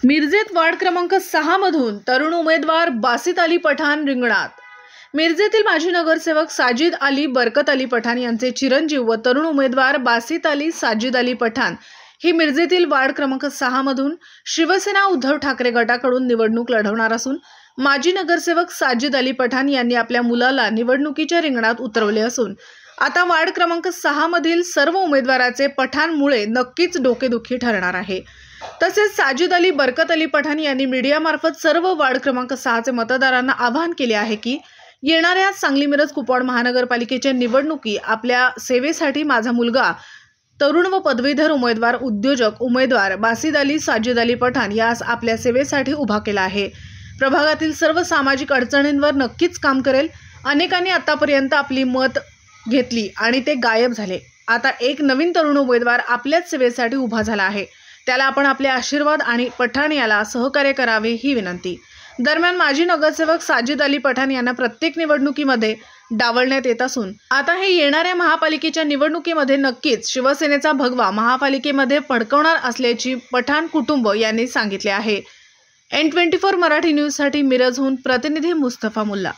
मिरजेत ward क्रमांक 6 मधून तरुण उमेदवार बासित अली पठाण रिंगणात। मिरजेतील माजी नगरसेवक साजिद अली बरकत अली पठाण यांचे चिरंजीव व तरुण उमेदवार बासित अली साजिद अली पठाण ही मिरजेतील वार्ड क्रमांक 6 मधून शिवसेना उद्धव ठाकरे गटाकडून निवडणूक लढवणार असून माजी नगरसेवक साजिद अली पठाण यांनी आपल्या मुलाला निवडणुकीच्या रिंगणात उतरवले असून आता वार्ड क्रमांक 6 मधील सर्व उमेदवाराचे पठाणमुळे नक्कीच डोकेदुखी ठरणार आहे। तसेच साजिद अली बरकत अली पठाण यांनी मीडियामार्फत सर्व वार्ड क्रमांक 6 चे मतदारांना आवाहन केले आहे की येणाऱ्या सांगली मिरज कुपवाड महानगरपालिकेच्या निवडणुकी आपल्या सेवेसाठी माझा मुलगा तरुण व पदवीधर उमेदवार उद्योजक उमेदवार बासित अली साजिद अली पठाण यास आपल्या सेवेसाठी उभा केला आहे। प्रभागातील सर्व सामाजिक अडचणींवर नक्कीच काम करेल। अनेकांनी आतापर्यंत आपली मत घेतली आणि ते गायब झाले। आता एक नवीन तरुण उमेदवार आपल्याच सेवेसाठी उभा झाला आहे। त्याला आपण आपले आशीर्वाद आणि पठाण याला सहकार्य करावे ही विनंती। दरम्यान माजी नगरसेवक साजिद अली पठाण यांना प्रत्येक निवडणुकीमध्ये डावलण्यात येत असून आता हे येणाऱ्या महापालिकेच्या निवडणुकीमध्ये नक्कीच शिवसेनेचा भगवा महापालिकेमध्ये फडकवणार असल्याची पठाण कुटुंब यांनी सांगितले आहे। N24 मराठी न्यूजसाठी मिरजहून प्रतिनिधी मुस्तफा मुल्ला।